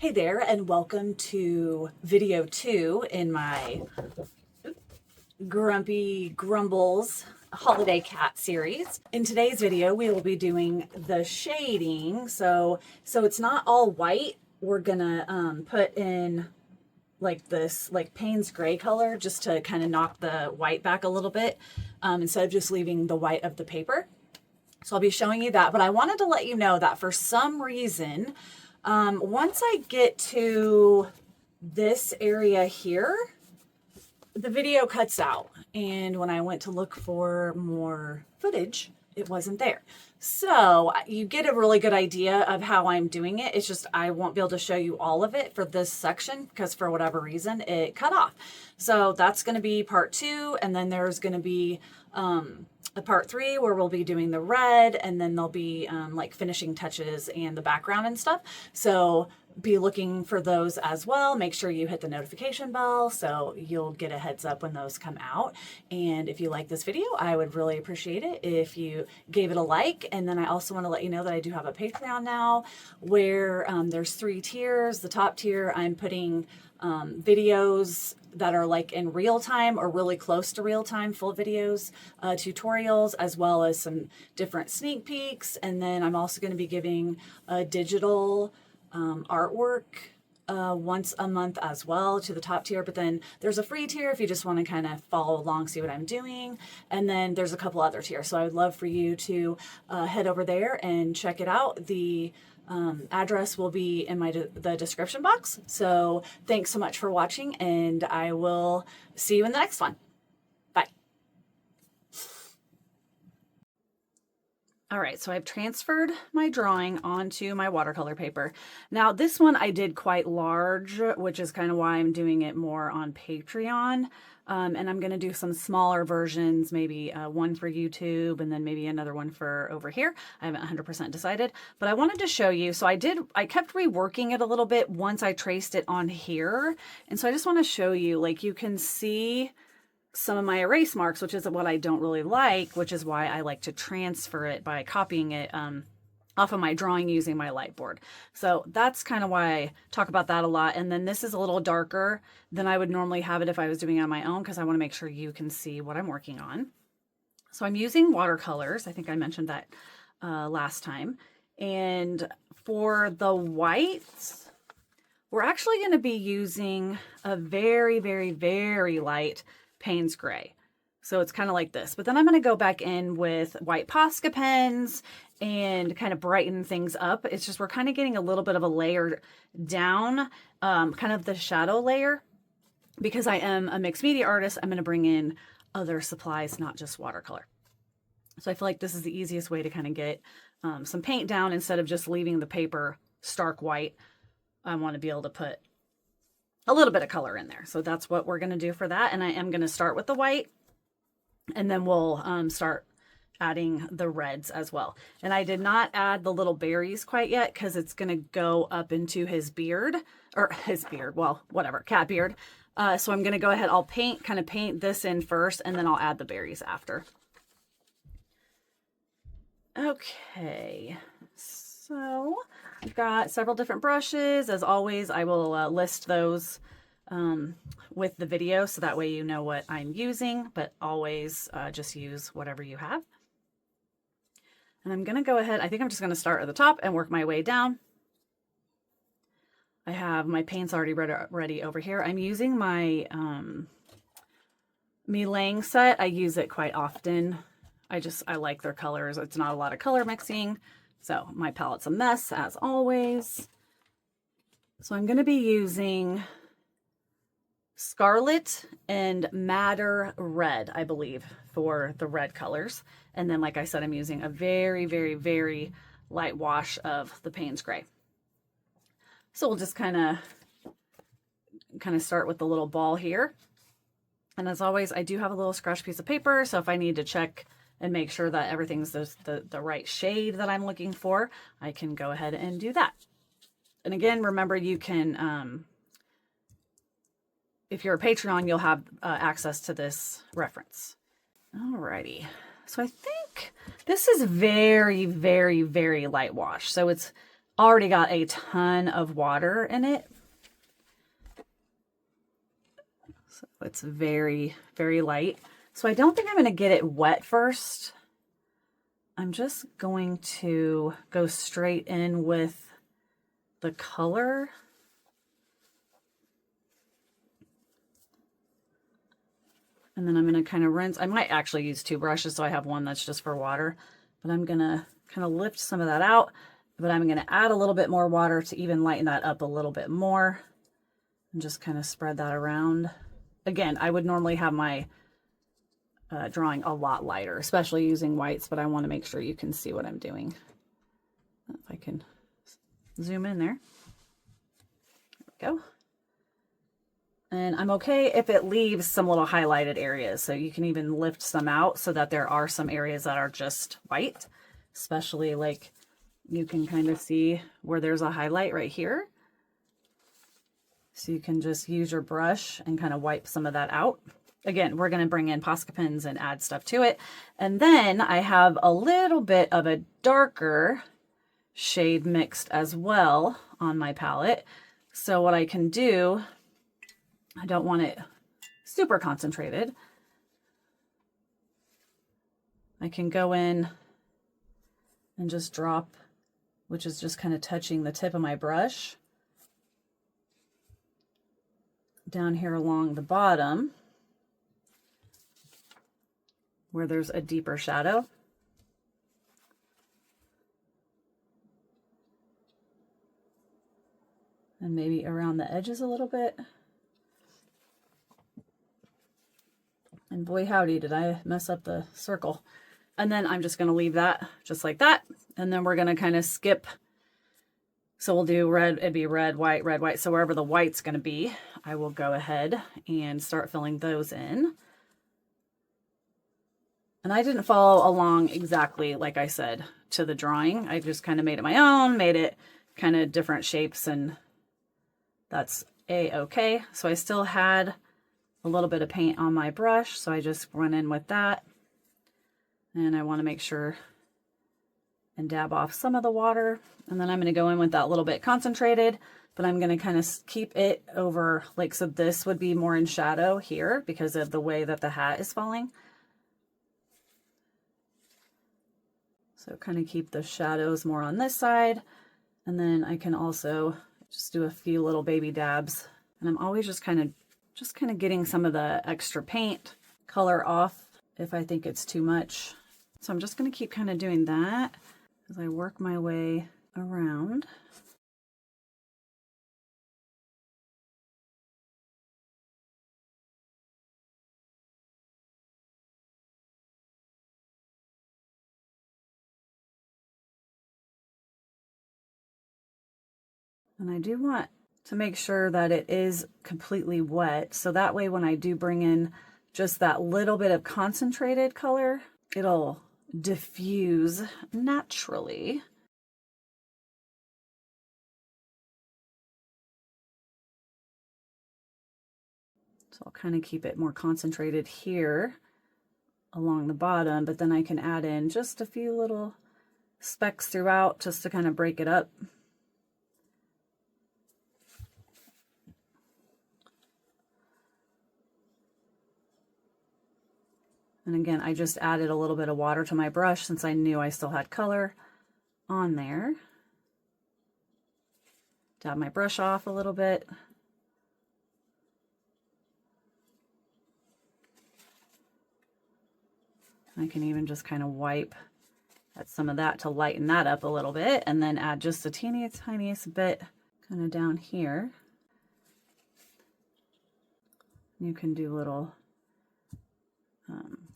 Hey there, and welcome to video 2 in my Grumpy Grumbles Holiday Cat series. In today's video, we will be doing the shading. So it's not all white. We're gonna put in like this, like Payne's gray color, just to kind of knock the white back a little bit, instead of just leaving the white of the paper. So I'll be showing you that, but I wanted to let you know that for some reason, once I get to this area here, the video cuts out. And when I went to look for more footage, it wasn't there. So you get a really good idea of how I'm doing it. It's just I won't be able to show you all of it for this section because for whatever reason it cut off. So that's going to be part 2, and then there's going to be a part 3 where we'll be doing the red, and then there'll be like finishing touches and the background and stuff. So be looking for those as well. Make sure you hit the notification bell so you'll get a heads up when those come out. And if you like this video, I would really appreciate it if you gave it a like. And then I also want to let you know that I do have a Patreon now where there's 3 tiers. The top tier, I'm putting videos that are like in real time or really close to real time, full videos, tutorials, as well as some different sneak peeks. And then I'm also going to be giving a digital artwork once a month as well to the top tier. But then there's a free tier if you just want to kind of follow along, see what I'm doing. And then there's a couple other tiers. So I would love for you to head over there and check it out. The address will be in the description box. So thanks so much for watching, and I will see you in the next one. Bye. All right, so I've transferred my drawing onto my watercolor paper. Now this one I did quite large, which is kind of why I'm doing it more on Patreon. And I'm going to do some smaller versions, maybe one for YouTube and then maybe another one for over here. I haven't 100% decided, but I wanted to show you. So I kept reworking it a little bit once I traced it on here. And so I just want to show you, like you can see some of my erase marks, which is what I don't really like, which is why I like to transfer it by copying it off of my drawing using my light board. So that's kind of why I talk about that a lot. And then this is a little darker than I would normally have it if I was doing it on my own, because I want to make sure you can see what I'm working on. So I'm using watercolors. I think I mentioned that last time. And for the whites, we're actually going to be using a very, very, very light Payne's gray. So it's kind of like this, but then I'm going to go back in with white Posca pens and kind of brighten things up. It's just, we're kind of getting a little bit of a layer down, kind of the shadow layer. Because I am a mixed media artist, I'm going to bring in other supplies, not just watercolor. So I feel like this is the easiest way to kind of get some paint down instead of just leaving the paper stark white. I want to be able to put a little bit of color in there. So that's what we're going to do for that. And I am going to start with the white, and then we'll start adding the reds as well. And I did not add the little berries quite yet because it's going to go up into his beard, or his beard, well, whatever, cat beard. So I'm going to go ahead, I'll kind of paint this in first, and then I'll add the berries after. Okay, so I've got several different brushes. As always, I will list those with the video, so that way you know what I'm using, but always just use whatever you have. And I'm going to go ahead, I think I'm just going to start at the top and work my way down. I have my paints already ready over here. I'm using my Meiliang set. I use it quite often. I like their colors. It's not a lot of color mixing. So my palette's a mess as always. So I'm going to be using Scarlet and Madder Red, I believe, for the red colors. And then, like I said, I'm using a very, very, very light wash of the Payne's Gray. So we'll just kind of start with the little ball here. And as always, I do have a little scratch piece of paper. So if I need to check and make sure that everything's the right shade that I'm looking for, I can go ahead and do that. And again, remember, you can, if you're a Patreon, you'll have access to this reference. Alrighty. So I think this is very, very, very light wash. So it's already got a ton of water in it. So it's very, very light. So I don't think I'm going to get it wet first. I'm just going to go straight in with the color. And then I'm going to kind of rinse. I might actually use 2 brushes, so I have one that's just for water. But I'm going to kind of lift some of that out. But I'm going to add a little bit more water to even lighten that up a little bit more. And just kind of spread that around. Again, I would normally have my drawing a lot lighter, especially using whites, but I want to make sure you can see what I'm doing. If I can zoom in there. There we go. And I'm okay if it leaves some little highlighted areas. So you can even lift some out so that there are some areas that are just white, especially like you can kind of see where there's a highlight right here. So you can just use your brush and kind of wipe some of that out. Again, we're going to bring in Posca pens and add stuff to it. And then I have a little bit of a darker shade mixed as well on my palette. So what I can do, I don't want it super concentrated. I can go in and just drop, which is just kind of touching the tip of my brush down here along the bottom where there's a deeper shadow. And maybe around the edges a little bit. And boy howdy, did I mess up the circle. And then I'm just going to leave that just like that. And then we're going to kind of skip. So we'll do red, it'd be red, white, red, white. So wherever the white's going to be, I will go ahead and start filling those in. And I didn't follow along exactly like I said to the drawing. I just kind of made it my own, made it kind of different shapes, and that's a-okay. So I still had a little bit of paint on my brush, so I just went in with that. And I want to make sure and dab off some of the water. And then I'm going to go in with that little bit concentrated, but I'm going to kind of keep it over, like, so this would be more in shadow here because of the way that the hat is falling. So kind of keep the shadows more on this side. And then I can also just do a few little baby dabs. And I'm always just kind of getting some of the extra paint color off if I think it's too much. So I'm just going to keep kind of doing that as I work my way around. And I do want to make sure that it is completely wet, so that way when I do bring in just that little bit of concentrated color, it'll diffuse naturally. So I'll kind of keep it more concentrated here along the bottom, but then I can add in just a few little specks throughout just to kind of break it up. And again, I just added a little bit of water to my brush since I knew I still had color on there. Dab my brush off a little bit. I can even just kind of wipe at some of that to lighten that up a little bit, and then add just a tiniest bit kind of down here. You can do little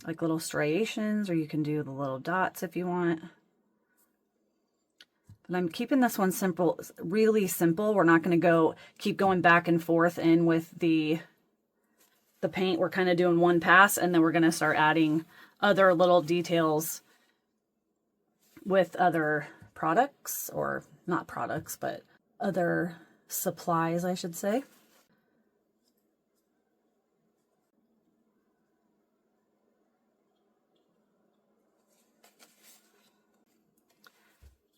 like little striations, or you can do the little dots if you want. But I'm keeping this one simple, really simple. We're not going to keep going back and forth in with the paint. We're kind of doing one pass, and then we're going to start adding other little details with other products, or not products, but other supplies, I should say.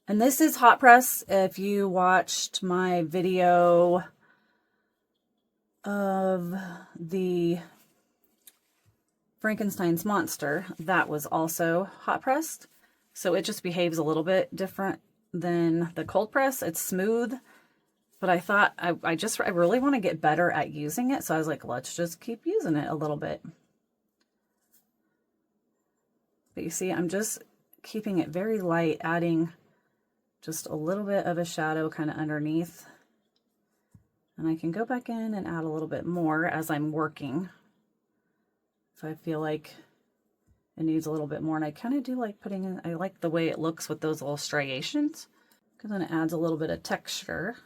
And this is hot press. If you watched my video of the Frankenstein's monster, that was also hot pressed. So it just behaves a little bit different than the cold press. It's smooth, but I thought I really want to get better at using it. So I was like, let's just keep using it a little bit. But you see, I'm just keeping it very light, adding just a little bit of a shadow kind of underneath. And I can go back in and add a little bit more as I'm working. If I feel like it needs a little bit more. And I kind of do like putting in, I like the way it looks with those little striations, because then it adds a little bit of texture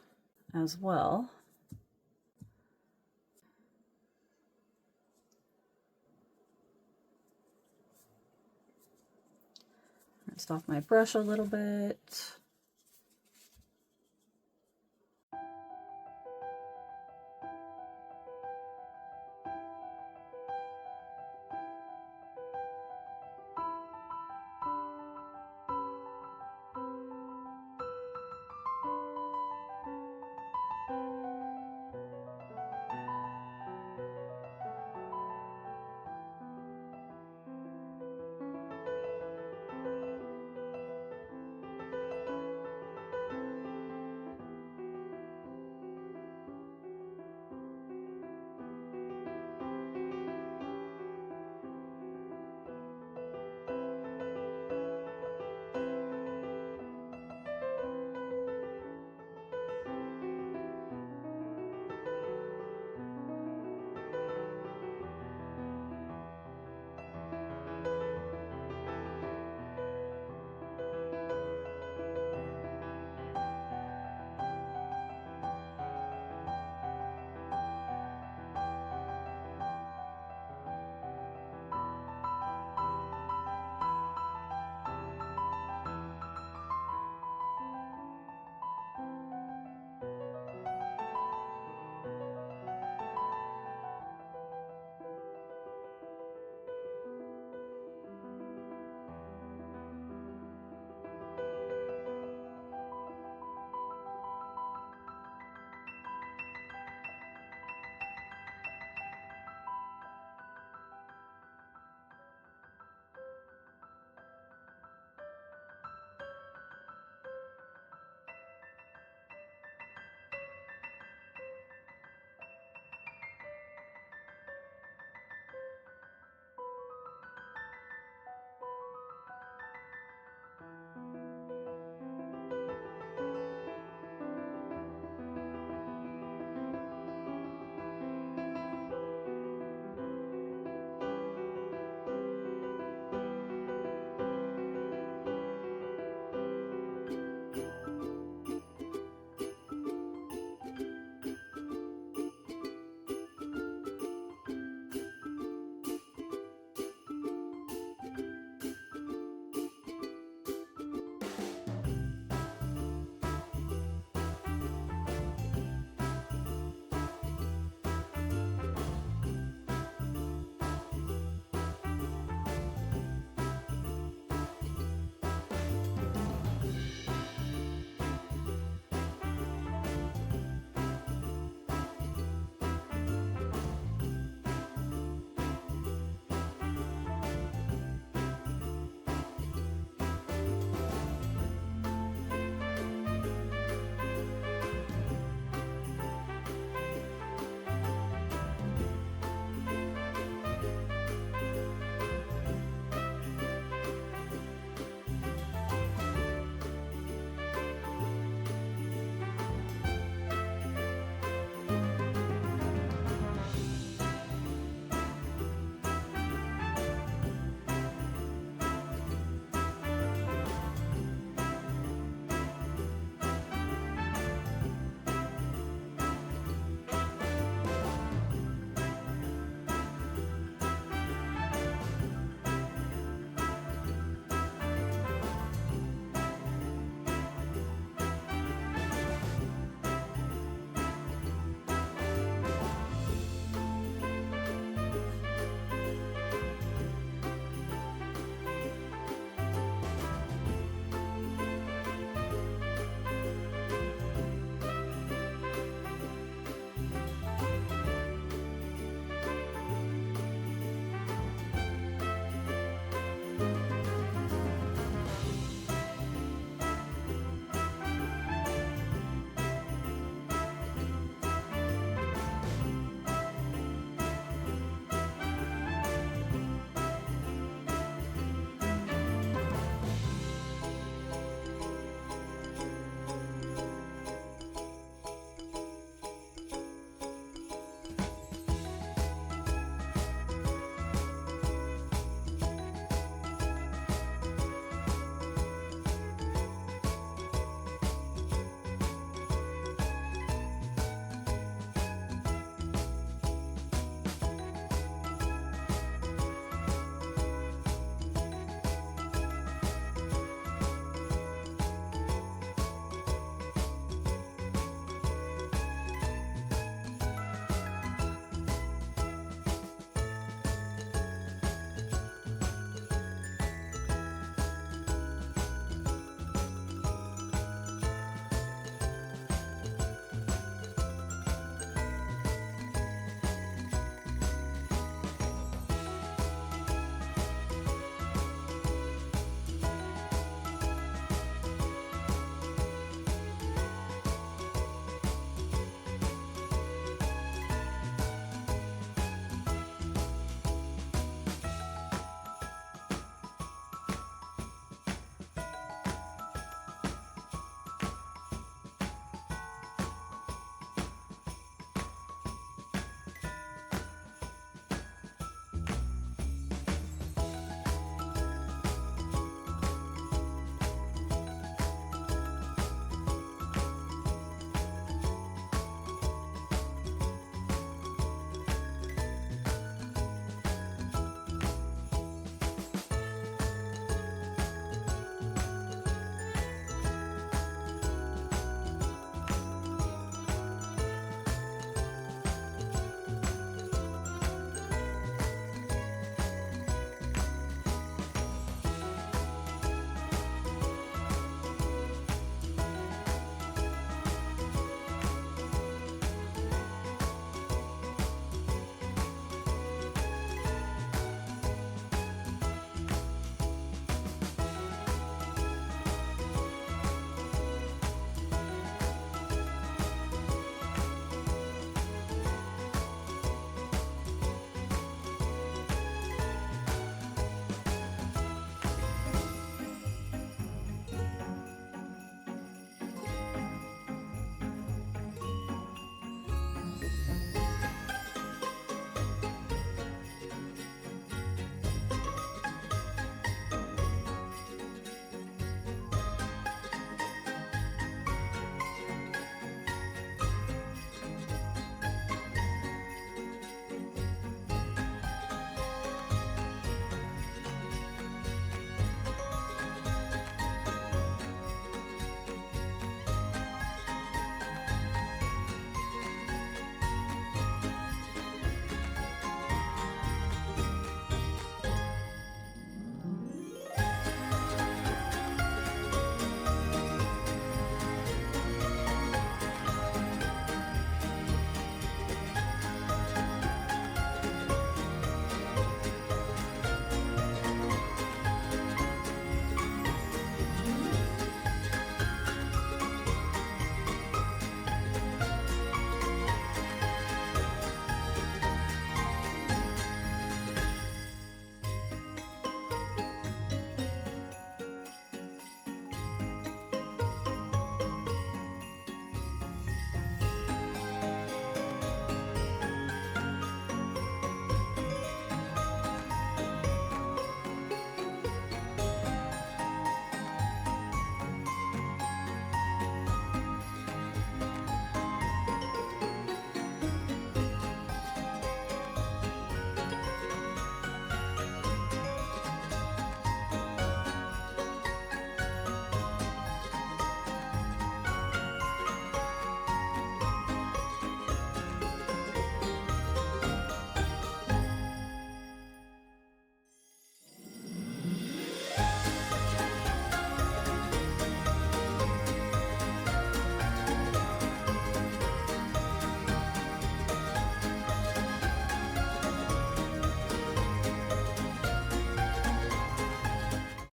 as well. Rinse off my brush a little bit.